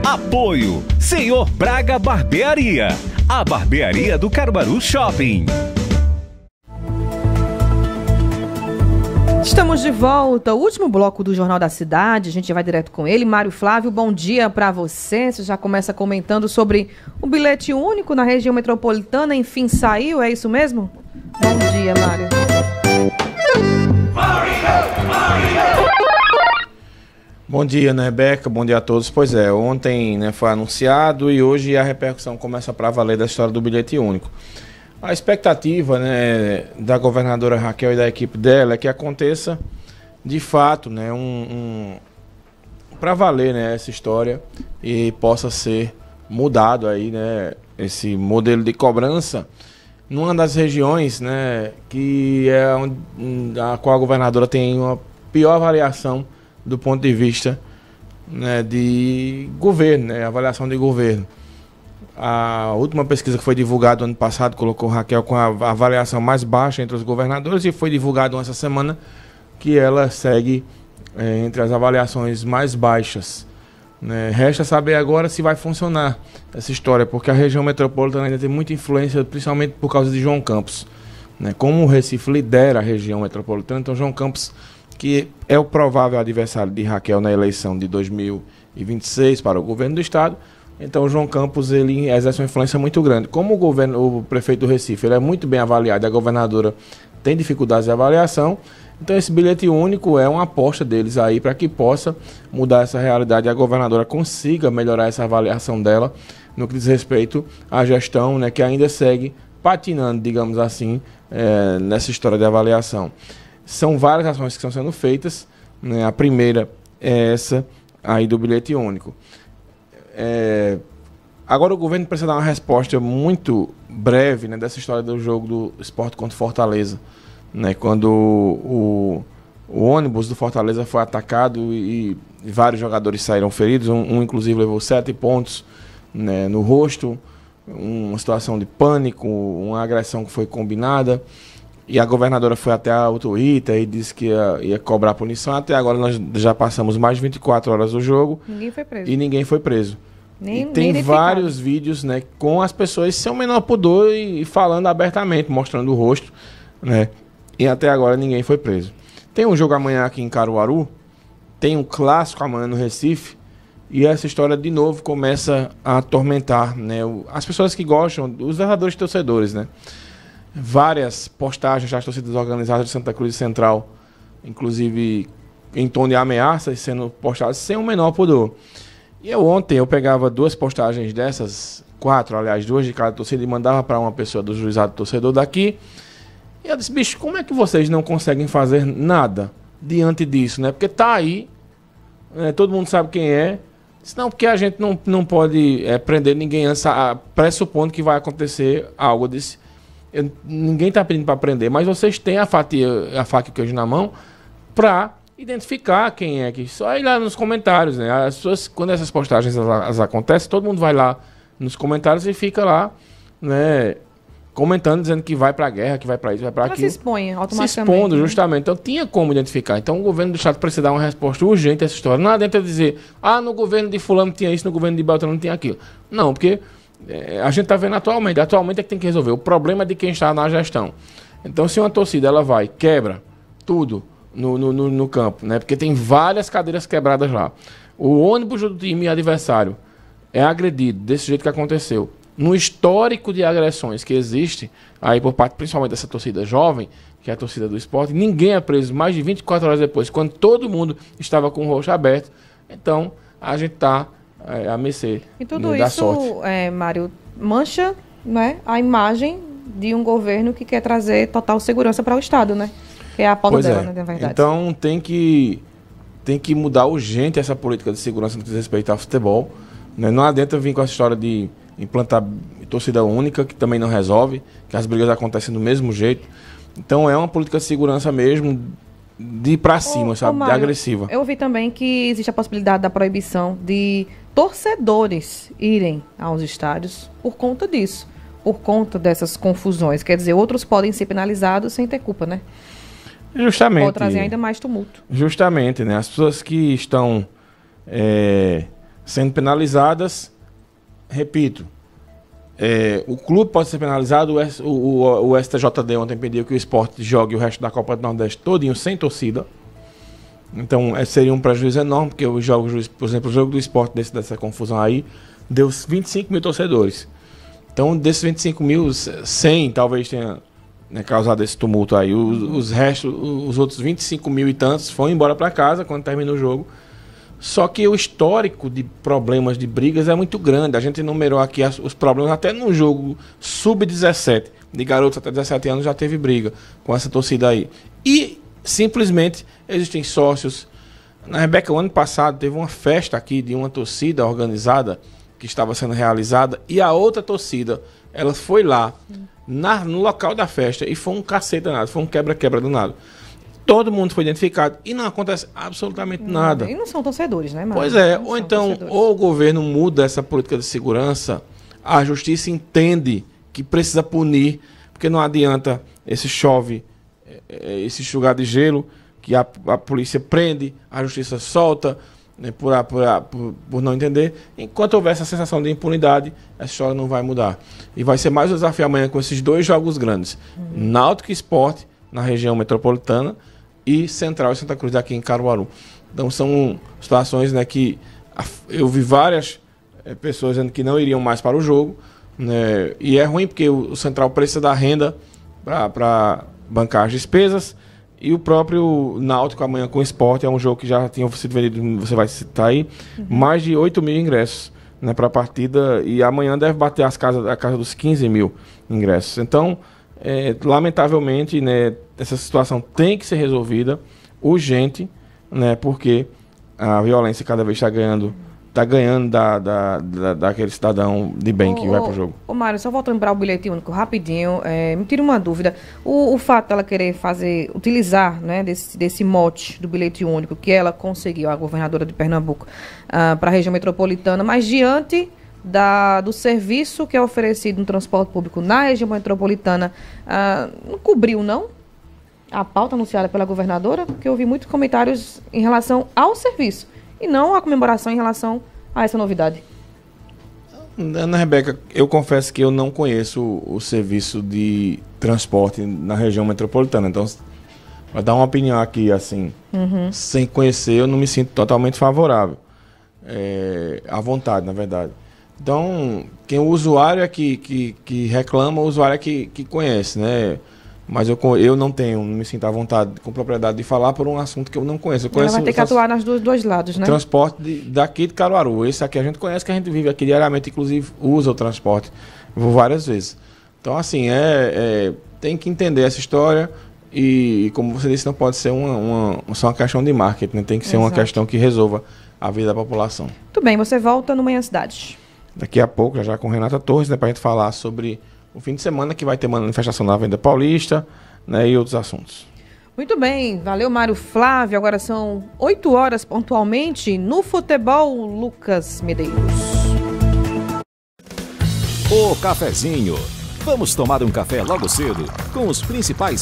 Apoio Senhor Braga Barbearia, a barbearia do Caruaru Shopping. Estamos de volta, o último bloco do Jornal da Cidade, a gente vai direto com ele. Mário Flávio, bom dia para você. Você já começa comentando sobre o bilhete único na região metropolitana, enfim saiu, é isso mesmo? Bom dia, Mário. Bom dia, né, Rebeca? Bom dia a todos. Pois é, ontem, né, foi anunciado e hoje a repercussão começa para valer da história do bilhete único. A expectativa, né, da governadora Raquel e da equipe dela é que aconteça de fato, né, para valer, né, essa história e possa ser mudado aí, né, esse modelo de cobrança numa das regiões, né, que é a qual a governadora tem uma pior avaliação do ponto de vista, né, de governo, né, avaliação de governo. A última pesquisa que foi divulgada ano passado colocou Raquel com a avaliação mais baixa entre os governadores e foi divulgado essa semana que ela segue entre as avaliações mais baixas. Né? Resta saber agora se vai funcionar essa história, porque a região metropolitana ainda tem muita influência, principalmente por causa de João Campos. Né? Como o Recife lidera a região metropolitana, então João Campos, que é o provável adversário de Raquel na eleição de 2026 para o governo do estado, então o João Campos ele exerce uma influência muito grande. Como o prefeito do Recife ele é muito bem avaliado e a governadora tem dificuldades de avaliação, então esse bilhete único é uma aposta deles aí para que possa mudar essa realidade e a governadora consiga melhorar essa avaliação dela no que diz respeito à gestão, né, que ainda segue patinando, digamos assim, nessa história de avaliação. São várias ações que estão sendo feitas, né, a primeira é essa aí do bilhete único. Agora o governo precisa dar uma resposta muito breve, né, dessa história do jogo do Sport contra Fortaleza, né, quando o ônibus do Fortaleza foi atacado e vários jogadores saíram feridos, um inclusive levou 7 pontos, né, no rosto, uma situação de pânico, uma agressão que foi combinada, e a governadora foi até o Twitter e disse que ia cobrar punição. Até agora nós já passamos mais de 24 horas do jogo. Ninguém foi preso. E ninguém foi preso. Nem tem vários vídeos, né, com as pessoas sem o menor pudor e falando abertamente, mostrando o rosto, né, e até agora ninguém foi preso. Tem um jogo amanhã aqui em Caruaru, tem um clássico amanhã no Recife, e essa história de novo começa a atormentar, né, as pessoas que gostam, os verdadeiros torcedores, né. Várias postagens das torcidas organizadas de Santa Cruz Central, inclusive em tom de ameaças, sendo postadas sem o menor pudor. E ontem eu pegava 2 postagens dessas, 4, aliás, 2 de cada torcida, e mandava para uma pessoa do juizado torcedor daqui. E eu disse, bicho, como é que vocês não conseguem fazer nada diante disso, né? Porque tá aí, né, todo mundo sabe quem é. Senão, porque a gente não pode prender ninguém antes, pressupondo que vai acontecer algo desse. Ninguém está pedindo para prender, mas vocês têm a faca e o queijo na mão para identificar quem é que. Só ir lá nos comentários, né? As pessoas, quando essas postagens elas acontecem, todo mundo vai lá nos comentários e fica lá, né, comentando, dizendo que vai para a guerra, que vai para isso, vai para aquilo. Se expõe automaticamente. Se expondo, justamente. Então tinha como identificar. Então o governo do estado precisa dar uma resposta urgente a essa história. Não adianta dizer, no governo de fulano tinha isso, no governo de Beltrano tinha aquilo. Não, porque a gente está vendo atualmente. Atualmente é que tem que resolver. O problema é de quem está na gestão. Então, se uma torcida ela vai, quebra tudo no campo, né? Porque tem várias cadeiras quebradas lá. O ônibus do time adversário é agredido desse jeito que aconteceu. No histórico de agressões que existe, aí por parte principalmente dessa torcida jovem, que é a torcida do esporte, ninguém é preso mais de 24 horas depois, quando todo mundo estava com o rosto aberto. Então, a gente está a mercê e tudo da isso, sorte. Mário, mancha, né, a imagem de um governo que quer trazer total segurança para o Estado, né? Que é a pauta dela, né, na verdade. Então tem que mudar urgente essa política de segurança no que diz respeito ao futebol. Né? Não adianta vir com essa história de implantar torcida única, que também não resolve, que as brigas acontecem do mesmo jeito. Então é uma política de segurança mesmo, de ir pra cima, sabe? Mário, de agressiva. Eu vi também que existe a possibilidade da proibição de torcedores irem aos estádios por conta disso, por conta dessas confusões. Quer dizer, outros podem ser penalizados sem ter culpa, né? Justamente. Pode trazer ainda mais tumulto. Justamente, né? As pessoas que estão sendo penalizadas, repito, o clube pode ser penalizado, o STJD ontem pediu que o Sport jogue o resto da Copa do Nordeste todinho sem torcida. Então seria um prejuízo enorme, porque os jogos, por exemplo, o jogo do Sport dessa confusão aí, deu 25 mil torcedores. Então desses 25 mil, 100 talvez tenha, né, causado esse tumulto aí. Os outros 25 mil e tantos foram embora para casa quando termina o jogo. Só que o histórico de problemas, de brigas é muito grande. A gente enumerou aqui os problemas até no jogo sub-17, de garotos até 17 anos já teve briga com essa torcida aí. E simplesmente existem sócios. Na Rebeca, o ano passado teve uma festa aqui de uma torcida organizada que estava sendo realizada, e a outra torcida, ela foi lá no local da festa e foi um cacete danado, foi um quebra-quebra do nada. Todo mundo foi identificado e não acontece absolutamente nada. E não são torcedores, né, Mário? Pois é, não ou então, ou o governo muda essa política de segurança, a justiça entende que precisa punir, porque não adianta esse enxugar de gelo, que a polícia prende, a justiça solta, né, por não entender. Enquanto houver essa sensação de impunidade, essa história não vai mudar. E vai ser mais um desafio amanhã com esses dois jogos grandes. Náutico e Sport, na região metropolitana, e Central e Santa Cruz aqui em Caruaru. Então são situações, né, que eu vi várias pessoas dizendo que não iriam mais para o jogo, né, e é ruim porque o Central precisa da renda para bancar as despesas, e o próprio Náutico amanhã com o Sport é um jogo que já tinha sido vendido, você vai citar aí, mais de 8 mil ingressos, né, para a partida, e amanhã deve bater a casa dos 15 mil ingressos. Então, lamentavelmente, né, essa situação tem que ser resolvida urgente, né, porque a violência cada vez está ganhando daquele cidadão de bem que vai pro jogo. Ô Mário, só voltando para o bilhete único rapidinho, me tira uma dúvida. O fato dela querer utilizar, né, desse mote do bilhete único que ela conseguiu, a governadora de Pernambuco, para a região metropolitana, mas diante do serviço que é oferecido no transporte público na região metropolitana, não cobriu, não? A pauta anunciada pela governadora? Porque eu vi muitos comentários em relação ao serviço e não a comemoração em relação a essa novidade. Ana Rebeca, eu confesso que eu não conheço o serviço de transporte na região metropolitana. Então, para dar uma opinião aqui, assim, sem conhecer, eu não me sinto totalmente favorável. À vontade, na verdade. Então, quem o usuário é que reclama, o usuário é que conhece, né? Mas eu não me sinto à vontade, com propriedade de falar por um assunto que eu não conheço. Ela vai ter que atuar nos dois lados, né? Transporte daqui de Caruaru. Esse aqui a gente conhece, que a gente vive aqui diariamente, inclusive usa o transporte várias vezes. Então, assim, tem que entender essa história e, como você disse, não pode ser só uma questão de marketing, né? Tem que ser uma questão que resolva a vida da população. Muito bem, você volta no Manhã Cidade. Daqui a pouco, já com Renata Torres, né, para a gente falar sobre o fim de semana que vai ter manifestação na Avenida Paulista, né, e outros assuntos. Muito bem, valeu Mário Flávio. Agora são 8 horas pontualmente no futebol, Lucas Medeiros. O cafezinho. Vamos tomar um café logo cedo com os principais